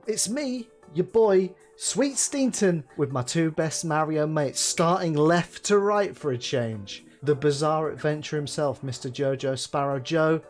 it's me, your boy, Sweet Steenton, with my two best Mario mates, starting left to right for a change. The bizarre adventure himself, Mr. Jojo Sparrow. Joe,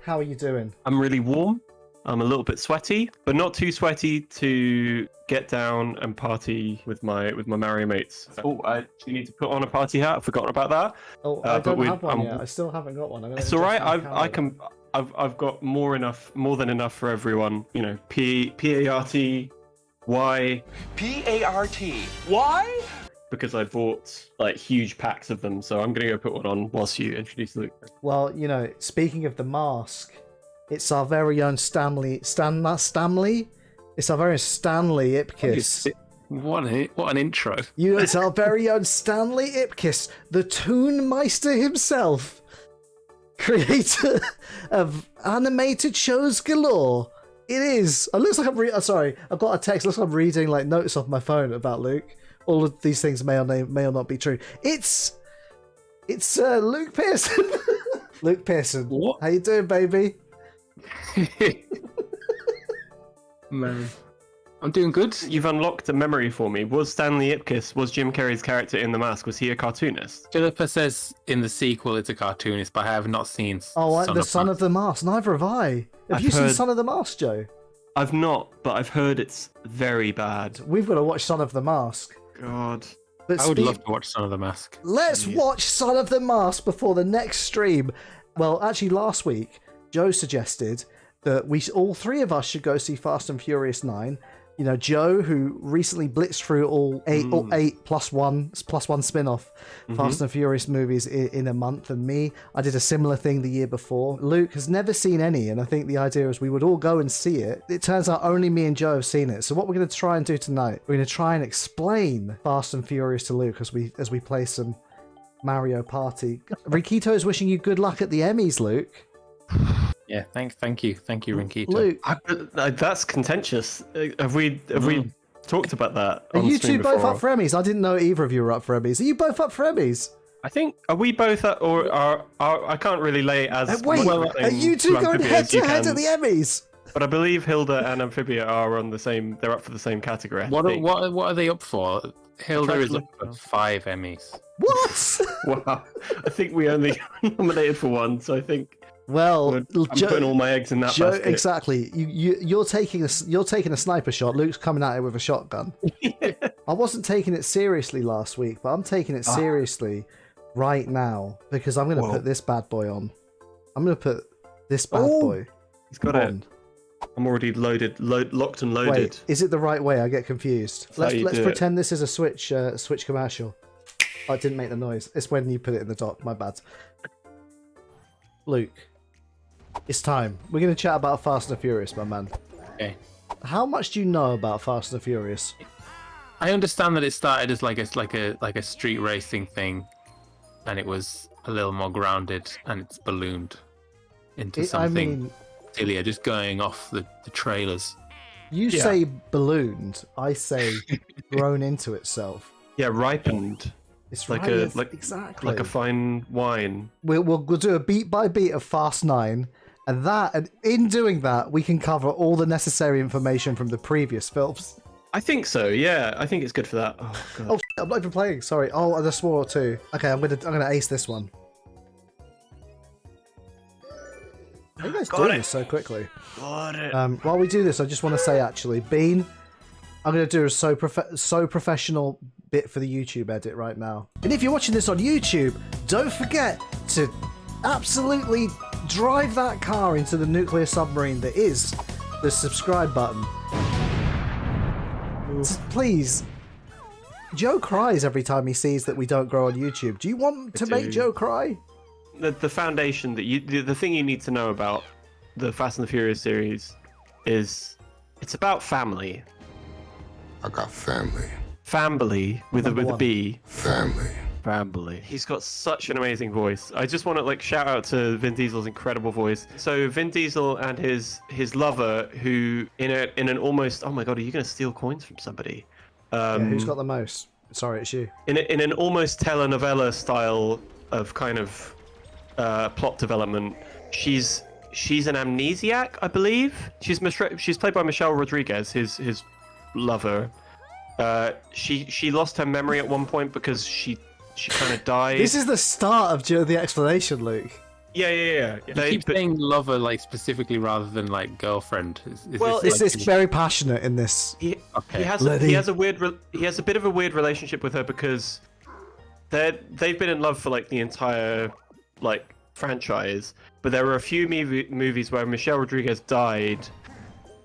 how are you doing? I'm really warm. I'm a little bit sweaty, but not too sweaty to get down and party with my Mario mates. Oh, I actually need to put on a party hat. I've forgotten about that. Oh, I don't have one yet. I still haven't got one. It's all right. I've got more than enough for everyone. You know, PARTY. Why? PART. Why? Because I bought like huge packs of them, so I'm gonna go put one on whilst you introduce Luke. Well, you know, speaking of the mask, it's our very own Stanley. It's our very own Stanley Ipkiss. What an intro! It's our very own Stanley Ipkiss, the Toonmeister himself, creator of animated shows galore. It is. It looks like I'm I've got a text. It looks like I'm reading like notes off my phone about Luke. All of these things may or not be true. It's Luke Pearson. Luke Pearson. What? How you doing, baby? Man, I'm doing good. You've unlocked a memory for me. Was Stanley Ipkiss, was Jim Carrey's character in The Mask, was he a cartoonist? Philippa says in the sequel it's a cartoonist, but I have not seen Son of the Mask. Neither have I. Have you seen Son of the Mask, Joe? I've not, but I've heard it's very bad. We've got to watch Son of the Mask. God. But I would love to watch Son of the Mask. Let's watch Son of the Mask before the next stream. Well, actually, last week, Joe suggested that all three of us should go see Fast and Furious 9. You know, Joe, who recently blitzed through all eight plus one spin-off Fast and Furious movies in a month, and me, I did a similar thing the year before. Luke has never seen any, and I think the idea is we would all go and see it. It turns out only me and Joe have seen it. So what we're going to try and do tonight, we're going to try and explain Fast and Furious to Luke as we play some Mario Party. Rikito is wishing you good luck at the Emmys, Luke. Yeah, thank you, Rinkito. Luke, that's contentious. Have we talked about that? Are you two both up for Emmys? I didn't know either of you were up for Emmys. Are you both up for Emmys? I think, are we both up, or are I can't really lay it as wait, are you two going head to head at the Emmys? But I believe Hilda and Amphibia are on the same. They're up for the same category. What are they up for? Hilda is up for 5 Emmys. What? Wow. I think we only nominated for one, so I think. Well, I'm putting all my eggs in that basket. Exactly. You're taking a sniper shot. Luke's coming at it with a shotgun. Yeah. I wasn't taking it seriously last week, but I'm taking it seriously right now because I'm going to put this bad boy on. I'm going to put this bad boy. He's got it. I'm already locked and loaded. Wait, is it the right way? I get confused. Let's pretend this is a Switch commercial. Oh, it didn't make the noise. It's when you put it in the dock. My bad. Luke. It's time. We're going to chat about Fast and Furious, my man. Okay. How much do you know about Fast and Furious? I understand that it started as like a street racing thing, and it was a little more grounded, and it's ballooned into something sillier, just going off the trailers. You say ballooned. I say grown into itself. Yeah, ripened. It's exactly like a fine wine. We'll do a beat by beat of Fast 9, and in doing that, we can cover all the necessary information from the previous films. I think so. Yeah, I think it's good for that. Oh god. Oh, I'm not even playing. Sorry. Oh, I just swore too. Okay, I'm gonna ace this one. How are you guys doing this so quickly? Got it. While we do this, I just want to say actually, Bean, I'm going to do a so professional bit for the YouTube edit right now. And if you're watching this on YouTube, don't forget to absolutely drive that car into the nuclear submarine that is the subscribe button. Please. Joe cries every time he sees that we don't grow on YouTube. Do you want to make Joe cry? The foundation that the thing you need to know about the Fast and the Furious series is it's about family. I got family. Family with a B. Family. He's got such an amazing voice. I just want to shout out to Vin Diesel's incredible voice. So Vin Diesel and his lover, who in an almost, oh my god, are you going to steal coins from somebody? Who's got the most? Sorry, it's you. In an almost telenovela style of kind of plot development, she's she's an amnesiac, I believe. She's played by Michelle Rodriguez, his lover. She lost her memory at one point because she kind of died. This is the start of the explanation, Luke. Yeah. You keep saying lover like specifically rather than like girlfriend. It's very passionate in this. He has a bit of a weird relationship with her because they've been in love for like the entire like franchise, but there were a few movies where Michelle Rodriguez died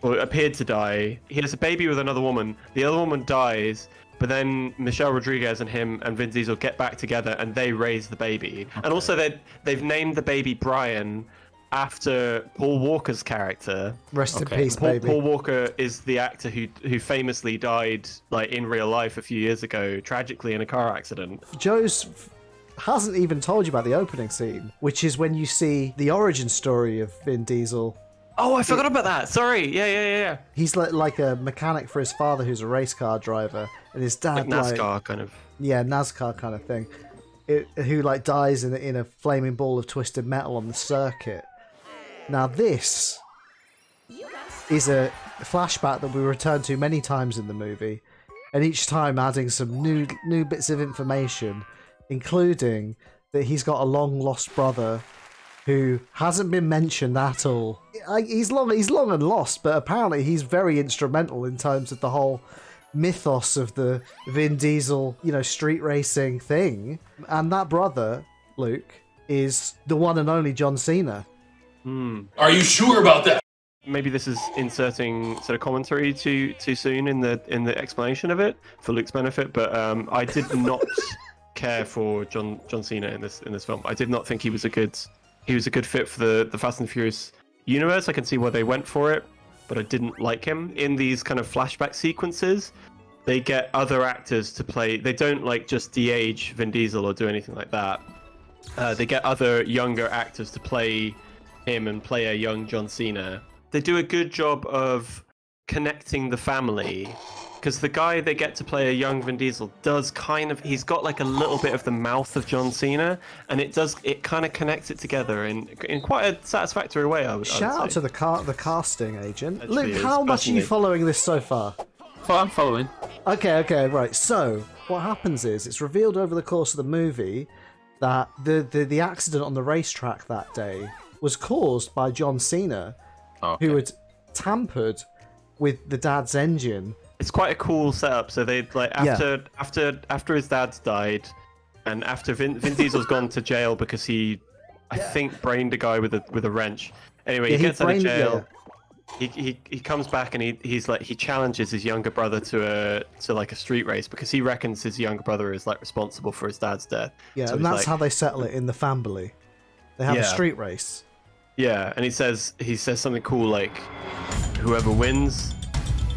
or appeared to die. He has a baby with another woman. The other woman dies. But then Michelle Rodriguez and him and Vin Diesel get back together and they raise the baby. Okay. And also they've named the baby Brian after Paul Walker's character. Rest in peace, baby. Paul Walker is the actor who famously died like in real life a few years ago, tragically in a car accident. Joe's hasn't even told you about the opening scene, which is when you see the origin story of Vin Diesel. Oh, I forgot about that. Sorry. Yeah. He's like a mechanic for his father, who's a race car driver, and his dad like NASCAR kind of. Yeah, NASCAR kind of thing. Who like dies in a flaming ball of twisted metal on the circuit. Now this is a flashback that we return to many times in the movie, and each time adding some new bits of information, including that he's got a long lost brother who hasn't been mentioned at all. He's long and lost, but apparently he's very instrumental in terms of the whole mythos of the Vin Diesel, street racing thing. And that brother, Luke, is the one and only John Cena. Are you sure about that? Maybe this is inserting sort of commentary too soon in the explanation of it for Luke's benefit, but I did not care for John Cena in this film. I did not think he was a good fit for the Fast and Furious universe. I can see why they went for it, but I didn't like him. In these kind of flashback sequences, they get other actors to play. They don't like just de-age Vin Diesel or do anything like that. They get other younger actors to play him and play a young John Cena. They do a good job of connecting the family, because the guy they get to play a young Vin Diesel he's got like a little bit of the mouth of John Cena, and it kind of connects it together in quite a satisfactory way. I would Shout out say. to the casting agent. Actually, Luke, how much are you following this so far? Well, I'm following. Okay, right. So what happens is it's revealed over the course of the movie that the accident on the racetrack that day was caused by John Cena, who had tampered with the dad's engine. It's quite a cool setup. So they like after his dad's died, and after Vin Diesel's gone to jail because he, I think, brained a guy with a wrench. Anyway, he gets out of jail. He comes back and he challenges his younger brother to like a street race because he reckons his younger brother is like responsible for his dad's death. Yeah, so and that's how they settle it in the family. They have a street race. Yeah, and he says something cool like, "Whoever wins,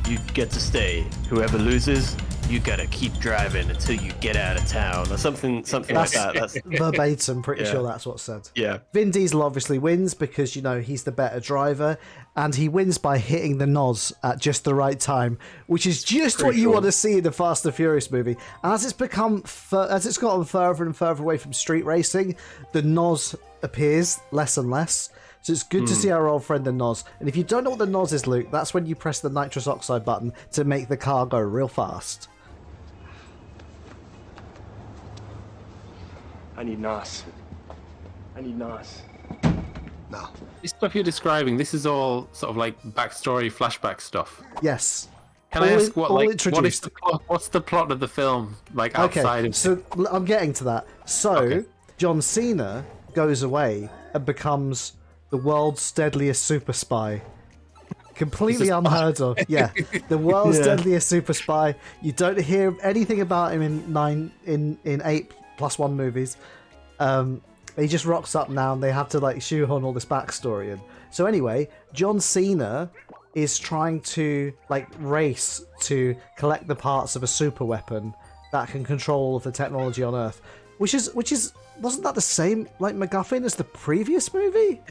you get to stay. Whoever loses, you gotta keep driving until you get out of town," or something like that. That's verbatim. Pretty sure that's what's said. Yeah. Vin Diesel obviously wins because he's the better driver, and he wins by hitting the NOS at just the right time, which is just what you want to see in the Fast and Furious movie. And as it's gotten further and further away from street racing, the NOS appears less and less. So it's good to see our old friend the NOS. And if you don't know what the NOS is, Luke, that's when you press the nitrous oxide button to make the car go real fast. I need NOS. No. This stuff you're describing, this is all sort of like backstory, flashback stuff. Yes. Can I ask introduced. What's the plot of the film like outside of? So I'm getting to that. So John Cena goes away and becomes the world's deadliest super spy. Completely unheard of. Yeah, the world's deadliest super spy. You don't hear anything about him in 8+1 movies. He just rocks up now, and they have to like shoehorn all this backstory in. So anyway, John Cena is trying to like race to collect the parts of a super weapon that can control all of the technology on Earth, which is wasn't that the same like MacGuffin as the previous movie?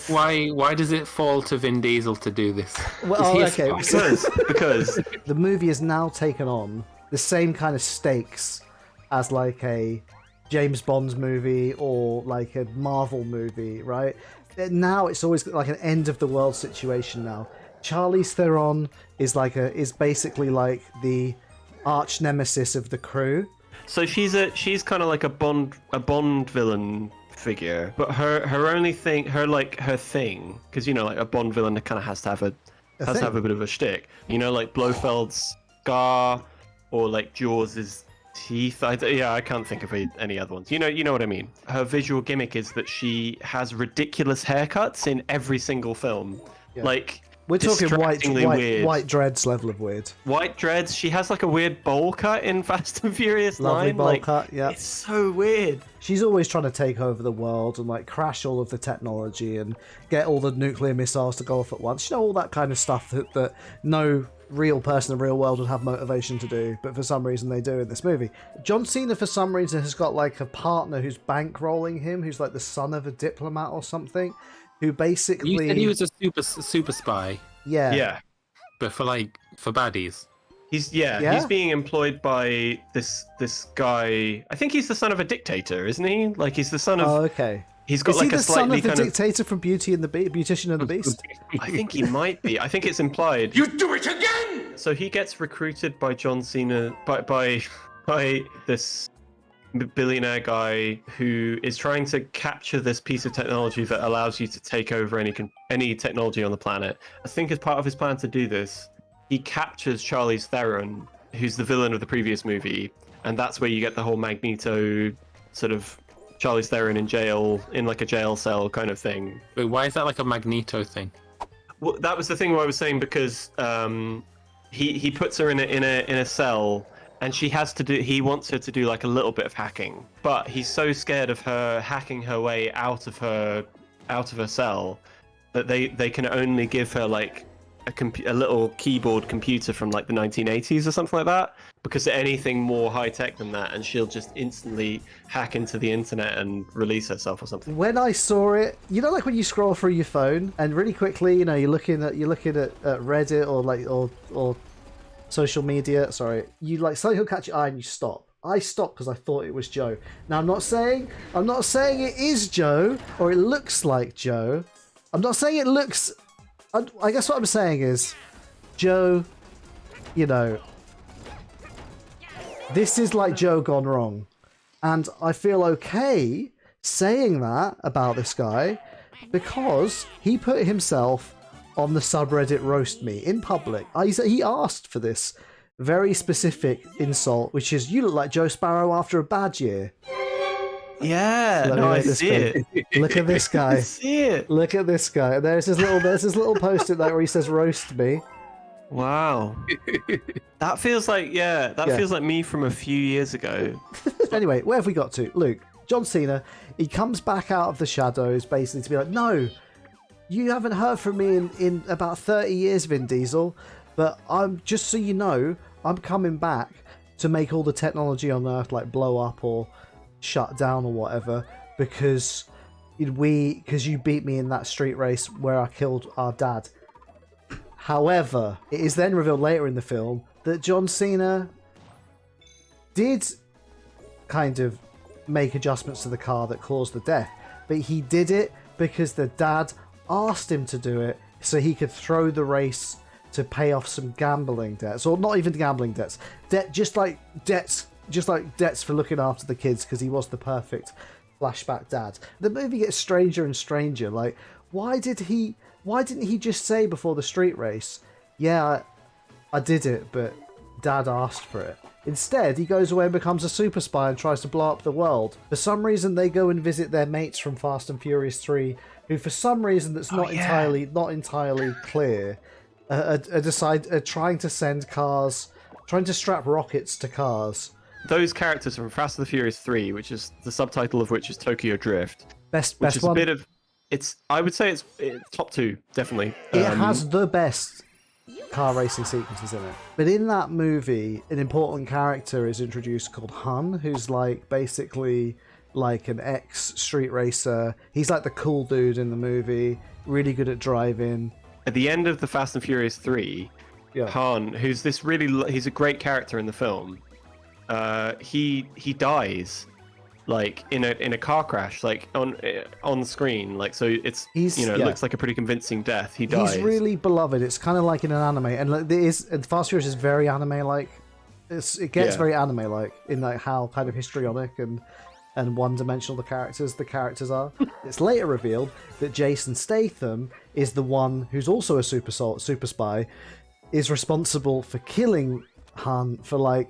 Why does it fall to Vin Diesel to do this? Well, because the movie has now taken on the same kind of stakes as like a James Bond movie or like a Marvel movie, right? now it's always like an end of the world situation now. Charlize Theron is basically like the arch nemesis of the crew. So she's kind of like a Bond villain figure, but her only thing, her thing, because like a Bond villain kind of has to have a bit of a shtick. Like Blofeld's scar, or like Jaws' teeth. I can't think of any other ones. You know what I mean. Her visual gimmick is that she has ridiculous haircuts in every single film. Yeah. Like, we're talking weird. white dreads level of weird. White dreads. She has like a weird bowl cut in Fast and Furious 9. Lovely bowl cut, yeah. It's so weird. She's always trying to take over the world and like crash all of the technology and get all the nuclear missiles to go off at once. All that kind of stuff that no real person in the real world would have motivation to do, but for some reason they do in this movie. John Cena, for some reason, has got like a partner who's bankrolling him, who's like the son of a diplomat or something, who basically... You said he was a super spy. Yeah. But for baddies. He's being employed by this guy. I think he's the son of a dictator, isn't he? Like, he's the son of... Oh, okay. He's got Is he like a the slightly son of the dictator from Beauty and the Beautician and the Beast? I think he might be. I think it's implied. You do it again! So he gets recruited by John Cena by this billionaire guy who is trying to capture this piece of technology that allows you to take over any technology on the planet. I think as part of his plan to do this, he captures Charlize Theron, who's the villain of the previous movie, and that's where you get the whole Magneto sort of Charlize Theron in jail, in like a jail cell kind of thing. Wait, why is that like a Magneto thing? Well, that was the thing where I was saying, because he puts her in a cell, and he wants her to do like a little bit of hacking, but he's so scared of her hacking her way out of her cell that they can only give her like a little keyboard computer from like the 1980s or something like that, because anything more high tech than that and she'll just instantly hack into the internet and release herself or something. When I saw it, like when you scroll through your phone and really quickly, you're looking at Reddit or social media, sorry, you like something will catch your eye and you stop. I stopped because I thought it was Joe. Now I'm not saying it is Joe or it looks like Joe. I'm not saying it looks... I guess what I'm saying is, Joe, this is like Joe gone wrong. And I feel okay saying that about this guy because he put himself on the subreddit Roast Me in public. He asked for this very specific insult, which is, you look like Joe Sparrow after a bad year. Yeah, no, I see it. Look at this guy. I see it. Look at this guy. There's his little post-it there where he says "roast me." Wow, that feels like feels like me from a few years ago. Anyway, where have we got to, Luke? John Cena. He comes back out of the shadows basically to be like, "No, you haven't heard from me in about 30 years, Vin Diesel. But I'm just so you know, I'm coming back to make all the technology on Earth like blow up or shut down or whatever, because you beat me in that street race where I killed our dad." However, it is then revealed later in the film that John Cena did kind of make adjustments to the car that caused the death, but he did it because the dad asked him to do it so he could throw the race to pay off some gambling debts, or not even gambling debts, just like debts for looking after the kids, because he was the perfect flashback dad. The movie gets stranger and stranger. Like, why didn't he just say before the street race, "Yeah, I did it, but Dad asked for it"? Instead, he goes away and becomes a super spy and tries to blow up the world. For some reason, they go and visit their mates from Fast and Furious 3, who, for some reason that's not entirely clear, are trying to send cars, trying to strap rockets to cars. Those characters from Fast and the Furious 3, which is the subtitle of which is Tokyo Drift. Best one. I would say it's top 2, definitely. It has the best car racing sequences in it. But in that movie, an important character is introduced called Hun, who's like basically like an ex-street racer. He's like the cool dude in the movie, really good at driving. At the end of the Fast and Furious 3, Han, he's a great character in the film. He dies, like in a car crash, like on screen, like, so it looks like a pretty convincing death. He dies. He's really beloved. It's kind of like in an anime, and like and Fast Furious is very anime like. It gets very anime like in like how kind of histrionic and one-dimensional the characters are. It's later revealed that Jason Statham is the one who's also a super spy, is responsible for killing Han for like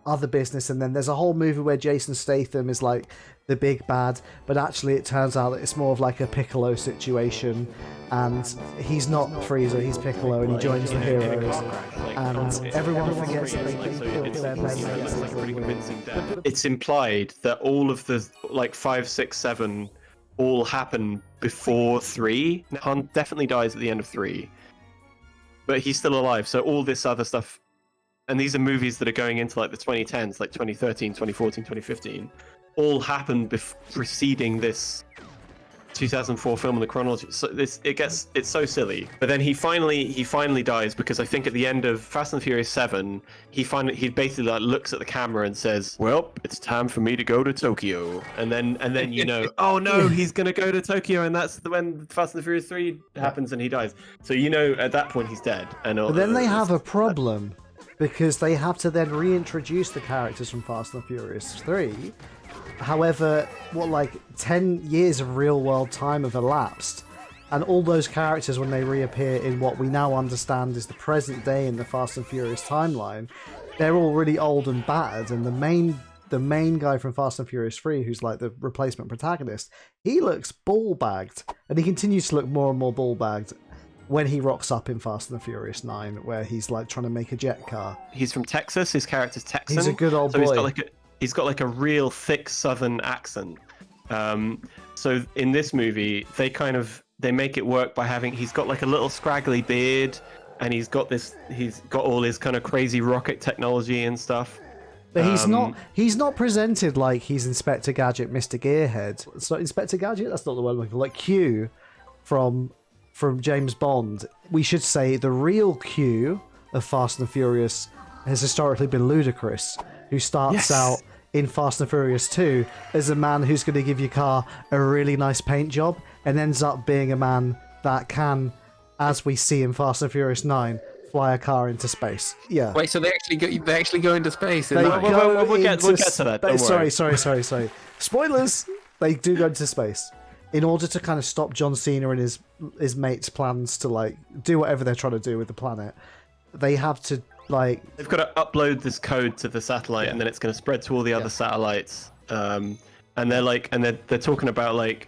other business, and then there's a whole movie where Jason Statham is like the big bad, but actually it turns out that it's more of like a Piccolo situation, and he's not Frieza, he's Piccolo, and he joins the heroes, and everyone forgets that they killed their best. It's implied that all of the like 5, 6, 7 all happen before 3. Han definitely dies at the end of 3, but he's still alive, so all this other stuff, and these are movies that are going into like the 2010s, like 2013, 2014, 2015, all happened preceding this 2004 film in the chronology. So it's so silly. But then he finally dies, because I think at the end of Fast and Furious 7, he basically like looks at the camera and says, "Well, it's time for me to go to Tokyo." And then oh no, he's gonna go to Tokyo, and that's when Fast and Furious 3 happens and he dies. So at that point he's dead. But then they have a problem, because they have to then reintroduce the characters from Fast and Furious 3. However, 10 years of real-world time have elapsed, and all those characters, when they reappear in what we now understand is the present day in the Fast and Furious timeline, they're all really old and battered, and the main guy from Fast and Furious 3, who's like the replacement protagonist, he looks ball-bagged, and he continues to look more and more ball-bagged when he rocks up in Fast and the Furious 9, where he's like trying to make a jet car. He's from Texas. His character's Texan. He's a good old boy. He's got like a real thick Southern accent. So in this movie, they make it work by he's got like a little scraggly beard, and he's got all his kind of crazy rocket technology and stuff. But he's not presented like he's Inspector Gadget, Mr. Gearhead. It's not Inspector Gadget. That's not the word I'm looking for. Like Q from James Bond. We should say the real Q of Fast and Furious has historically been Ludacris, who starts out in Fast and Furious 2 as a man who's going to give your car a really nice paint job, and ends up being a man that can, as we see in Fast and Furious 9, fly a car into space. Yeah. Wait, so they actually go into space? We'll get to that. Don't worry. Sorry. Spoilers. They do go into space in order to kind of stop John Cena and his mates' plans to like do whatever they're trying to do with the planet. They have to they've got to upload this code to the satellite, and then it's going to spread to all the other satellites. And they're talking about like,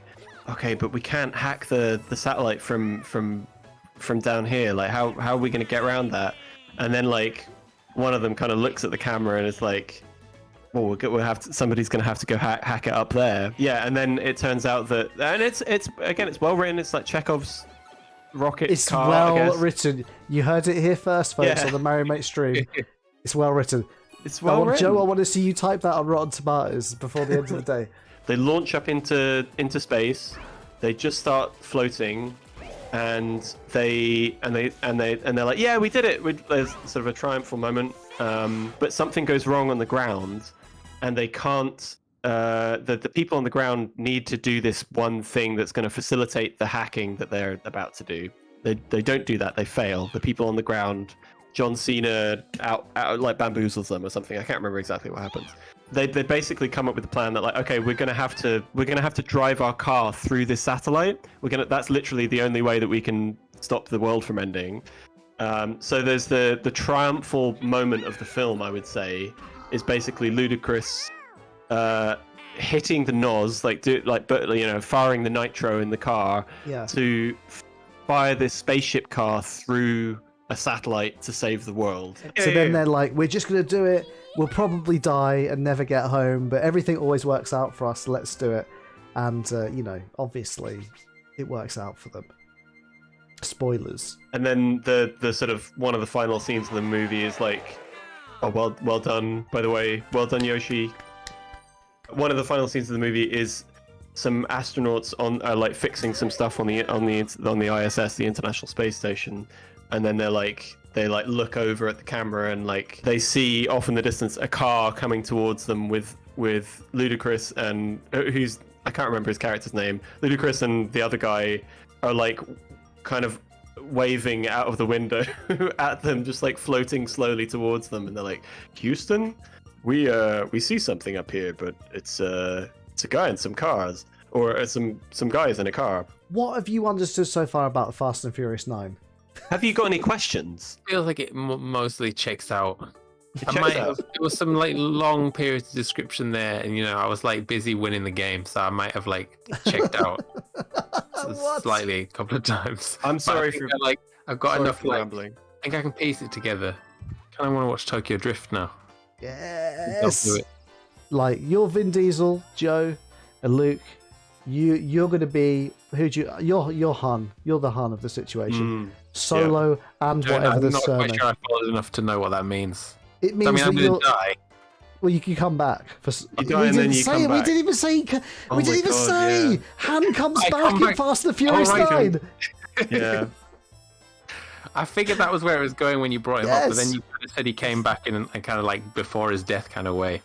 okay, but we can't hack the satellite from down here. Like, how are we going to get around that? And then like one of them kind of looks at the camera and is like, well, somebody's going to have to go hack it up there. Yeah, and then it turns out that, and it's well written. It's like Chekhov's rocket it's car, well written. You heard it here first, folks, on the Merry Mate stream. It's well written. It's well written. Joe, I want to see you type that on Rotten Tomatoes before the end of the day. They launch up into space. They just start floating, and they're like, yeah, we did it. There's sort of a triumphal moment, but something goes wrong on the ground, and they can't. The people on the ground need to do this one thing that's going to facilitate the hacking that they're about to do. They don't do that. They fail. The people on the ground, John Cena out like bamboozles them or something. I can't remember exactly what happens. They basically come up with a plan that like, okay, we're gonna have to drive our car through this satellite. That's literally the only way that we can stop the world from ending. So there's the triumphal moment of the film, I would say, is basically Ludacris hitting the NOS, firing the nitro in the car to fire this spaceship car through a satellite to save the world. So then they're like, we're just going to do it. We'll probably die and never get home, but everything always works out for us. Let's do it. And, obviously it works out for them. Spoilers. And then the sort of one of the final scenes of the movie is like, oh, well done, by the way. Well done, Yoshi. One of the final scenes of the movie is some astronauts on fixing some stuff on the ISS, the International Space Station, and then they look over at the camera and like they see off in the distance a car coming towards them with with Ludacris and who's I can't remember his character's name. Ludacris and the other guy are like kind of waving out of the window at them, just like floating slowly towards them, and they're like, "Houston, we see something up here, but it's a guy in some cars, or some guys in a car." What have you understood so far about the Fast and Furious 9? Have you got any questions? Feels like it mostly checks out. It There was some like long periods of description there, and I was like busy winning the game, so I might have like checked out slightly a couple of times. I'm sorry for I've got enough rambling. I think I can piece it together. Kind of want to watch Tokyo Drift now. Yes. I'll do it. Like, you're Vin Diesel, Joe, and Luke. You're going to be you're Han. You're the Han of the situation. Solo and whatever the surname. I'm not quite sure I followed enough to know what that means. It means I'm that going to die. Well, you can come back. You die and then you come back. We didn't even say. We didn't even say. Yeah. Han comes back in Fast and Furious 9. Yeah. I figured that was where it was going when you brought him up, but then Yes. you kind of said he came back in a kind of like before his death kind of way.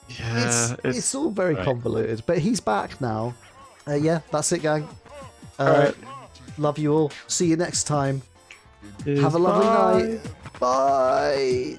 Yeah. It's all very convoluted, but he's back now. Yeah, that's it, gang. Alright. Love you all. See you next time. Have a lovely night. Bye.